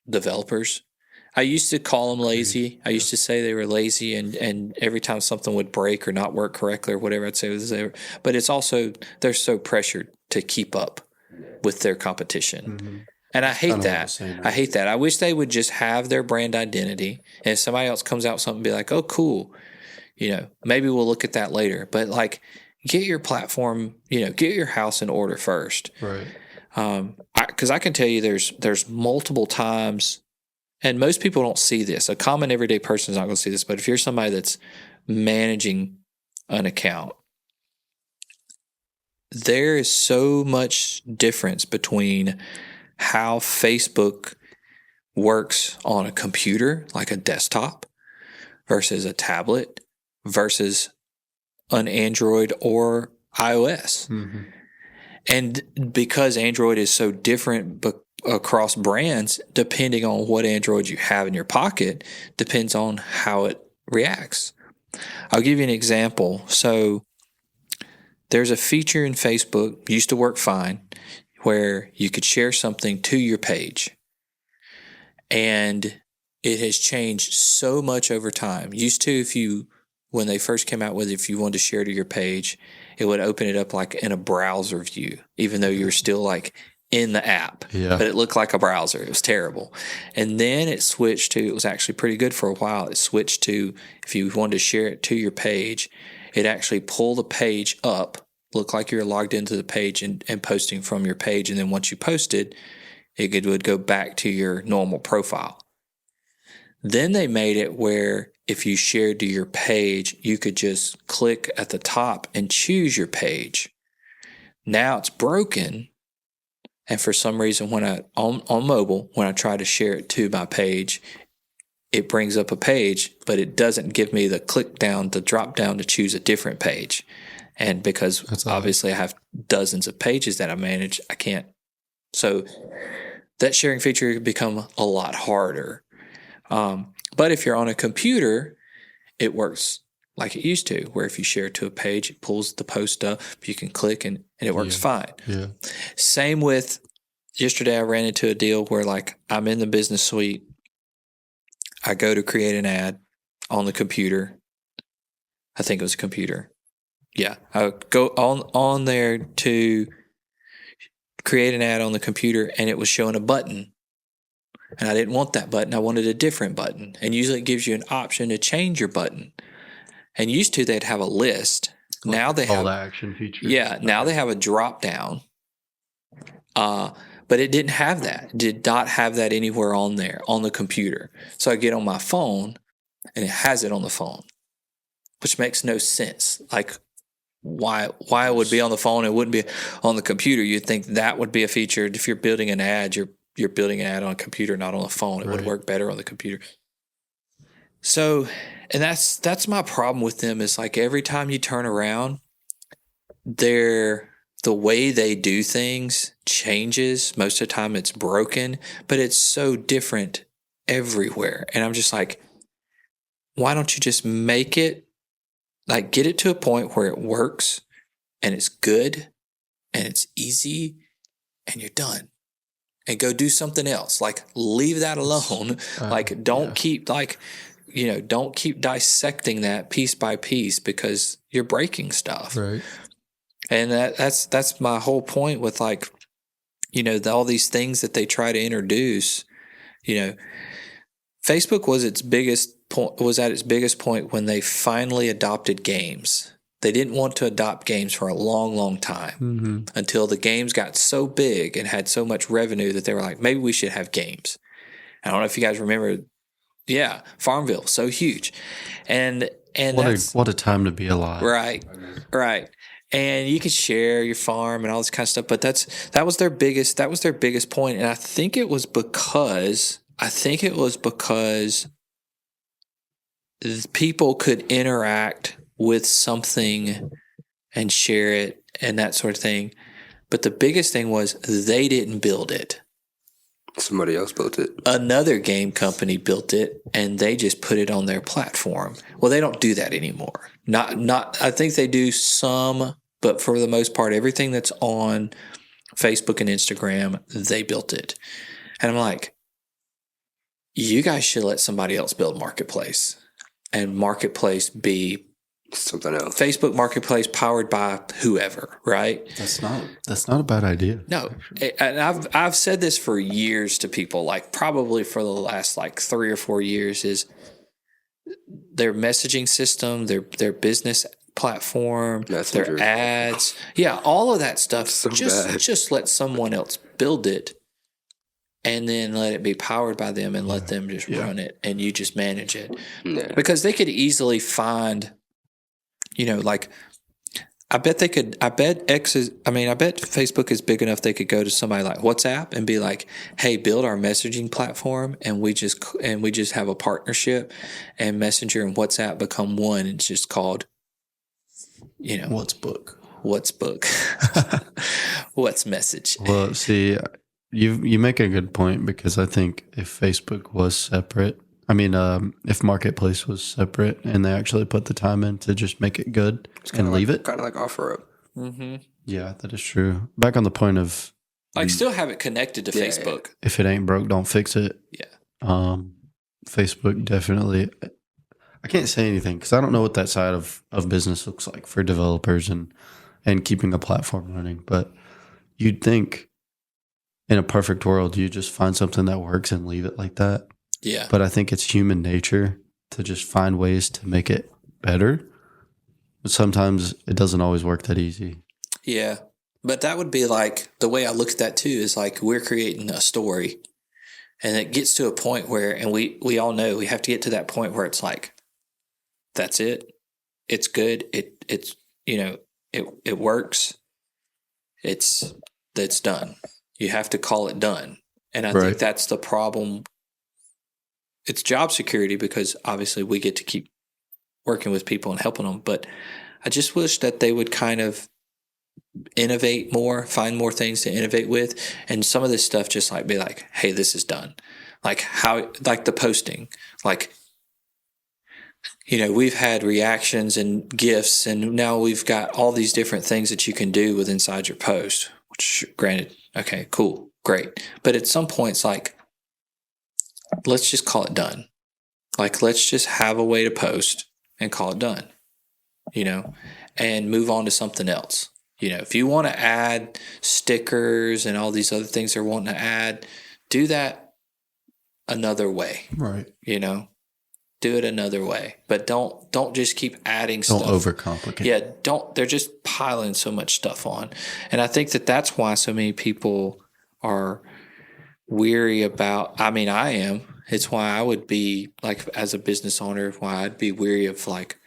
developers. I used to call them lazy. I used to say they were lazy, and every time something would break or not work correctly or whatever, I'd say it was there. But it's also, they're so pressured to keep up with their competition. Mm-hmm. And I hate that. I hate that. I wish they would just have their brand identity. And if somebody else comes out with something, be like, oh, cool. Maybe we'll look at that later. But like, get your platform, get your house in order first. Right. Because I can tell you there's multiple times, and most people don't see this. A common everyday person is not going to see this. But if you're somebody that's managing an account, there is so much difference between how Facebook works on a computer, like a desktop, versus a tablet, versus an Android or iOS. Mm-hmm. And because Android is so different across brands, depending on what Android you have in your pocket, depends on how it reacts. I'll give you an example. So there's a feature in Facebook, used to work fine, where you could share something to your page. And it has changed so much over time. Used to, when they first came out with it, if you wanted to share to your page, it would open it up like in a browser view, even though you're still like in the app. Yeah. But it looked like a browser. It was terrible. And then it switched to, it was actually pretty good for a while. It switched to, if you wanted to share it to your page, it actually pulled the page up, look like you're logged into the page and posting from your page. And then once you posted, it would go back to your normal profile. Then they made it where if you shared to your page, you could just click at the top and choose your page. Now it's broken. And for some reason, when on mobile, when I try to share it to my page, it brings up a page, but it doesn't give me the drop down to choose a different page. And because obviously I have dozens of pages that I manage, I can't. So that sharing feature could become a lot harder. But if you're on a computer, it works like it used to, where if you share it to a page, it pulls the post up, you can click and it works fine. Yeah. Same with, yesterday I ran into a deal where like I'm in the business suite. I go to create an ad on the computer. I think it was a computer. Yeah. I go on there to create an ad on the computer, and it was showing a button. And I didn't want that button. I wanted a different button. And usually it gives you an option to change your button. And used to, they'd have a list. Like now they have call to action feature. Yeah. Now they have a drop down. But it didn't have that. It did not have that anywhere on there on the computer. So I get on my phone and it has it on the phone, which makes no sense. Like why it would be on the phone, it wouldn't be on the computer. You'd think that would be a feature. If you're building an ad, you're building an ad on a computer, not on a phone. It would work better on the computer. So, and that's my problem with them, is like every time you turn around, the way they do things changes. Most of the time it's broken, but it's so different everywhere. And I'm just like, why don't you just make it, like get it to a point where it works and it's good and it's easy and you're done. And go do something else. Like leave that alone. Like don't keep don't keep dissecting that piece by piece, because you're breaking stuff. Right. And that's my whole point with like, all these things that they try to introduce. Facebook was at its biggest point when they finally adopted games. They didn't want to adopt games for a long, long time, until the games got so big and had so much revenue that they were like, maybe we should have games. I don't know if you guys remember, Yeah, Farmville, so huge, and what a time to be alive. Right. And you could share your farm and all this kind of stuff, but that was their biggest point, and I think it was because people could interact with something and share it and that sort of thing. But the biggest thing was they didn't build it. Somebody else built it. Another game company built it, and they just put it on their platform. Well, they don't do that anymore. Not. I think they do some, but for the most part, everything that's on Facebook and Instagram, they built it. And I'm like, you guys should let somebody else build Marketplace, and Marketplace be something else. Facebook Marketplace powered by whoever, right? That's not a bad idea. No, and I've said this for years to people, like probably for the last like 3 or 4 years, is their messaging system, their business platform, Messenger. their ads, all of that stuff. So just let someone else build it, and then let it be powered by them, and let them just run it, and you just manage it. Yeah. Because they could easily find, like, I bet Facebook is big enough they could go to somebody like WhatsApp and be like, hey, build our messaging platform, and we just have a partnership, and Messenger and WhatsApp become one. It's just called, What's book? What's message? Well, see, you make a good point, because I think if Facebook was separate, if Marketplace was separate and they actually put the time in to just make it good and leave it. Kind of like OfferUp. Mm-hmm. Yeah, that is true. Back on the point of still have it connected to Facebook. If it ain't broke, don't fix it. Yeah. Facebook definitely. I can't say anything because I don't know what that side of business looks like for developers and keeping a platform running. But you'd think in a perfect world, you just find something that works and leave it like that. Yeah. But I think it's human nature to just find ways to make it better. But sometimes it doesn't always work that easy. Yeah. But that would be like, the way I look at that too is like, we're creating a story, and it gets to a point where, and we all know we have to get to that point where it's like, that's it. It's good. It's it works. It's done. You have to call it done. And I think that's the problem. It's job security, because obviously we get to keep working with people and helping them. But I just wish that they would kind of innovate more, find more things to innovate with. And some of this stuff just like be like, hey, this is done. Like the posting, like, we've had reactions and GIFs, and now we've got all these different things that you can do with inside your post, which granted, okay, cool, great. But at some point, it's like, let's just call it done. Like, let's just have a way to post and call it done, and move on to something else. If you want to add stickers and all these other things they're wanting to add, do that another way. Right. Do it another way. But don't just keep adding stuff. Don't overcomplicate. Yeah, they're just piling so much stuff on. And I think that's why so many people are weary about, I am. It's why I would be, like, as a business owner, why I'd be weary of, like,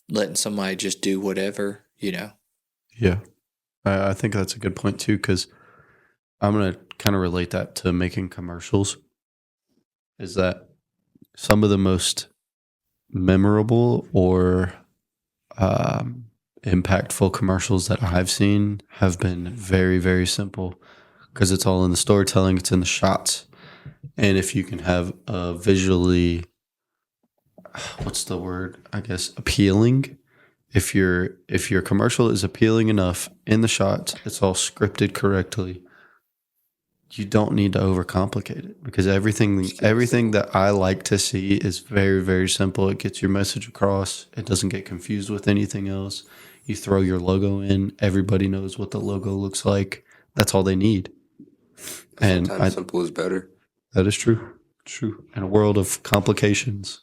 letting somebody just do whatever, Yeah. I think that's a good point, too, because I'm going to kind of relate that to making commercials. Is that some of the most memorable or impactful commercials that I've seen have been very, very simple, because it's all in the storytelling, it's in the shots. And if you can have a visually, what's the word? I guess appealing. If your commercial is appealing enough in the shots, it's all scripted correctly, you don't need to overcomplicate it, because everything that I like to see is very, very simple. It gets your message across. It doesn't get confused with anything else. You throw your logo in. Everybody knows what the logo looks like. That's all they need. And sometimes simple is better. That is true. True. In a world of complications.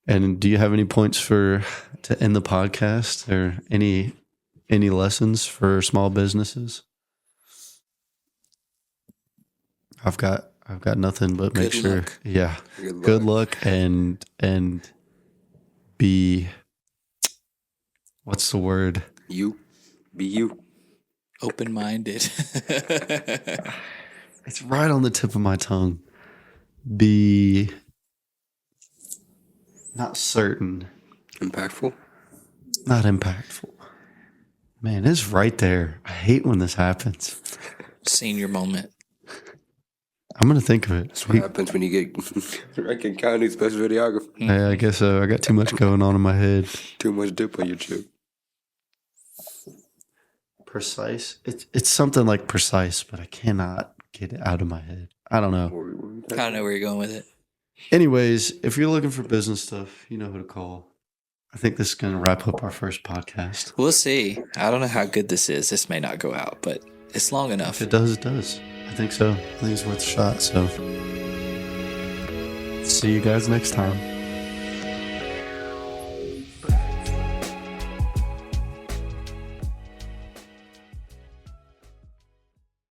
And do you have any points to end the podcast, or any lessons for small businesses? I've got I've got nothing but make Good sure. luck. Yeah. Good luck and be, what's the word? You. Be you. Open-minded. It's right on the tip of my tongue. Be not certain, Impactful. not impactful. Man, it's right there. I hate when this happens. Senior moment. I'm going to think of it. That's what happens when you get Rankin County special videographer. Yeah, I guess so. I got too much going on in my head. Too much dip on your chip. Precise. It's something like precise, but I cannot get it out of my head. I don't know. I don't know where you're going with it. Anyways, if you're looking for business stuff, you know who to call. I think this is going to wrap up our first podcast. We'll see. I don't know how good this is. This may not go out, but it's long enough. If it does, it does. I think so. I think it's worth a shot. So, see you guys next time.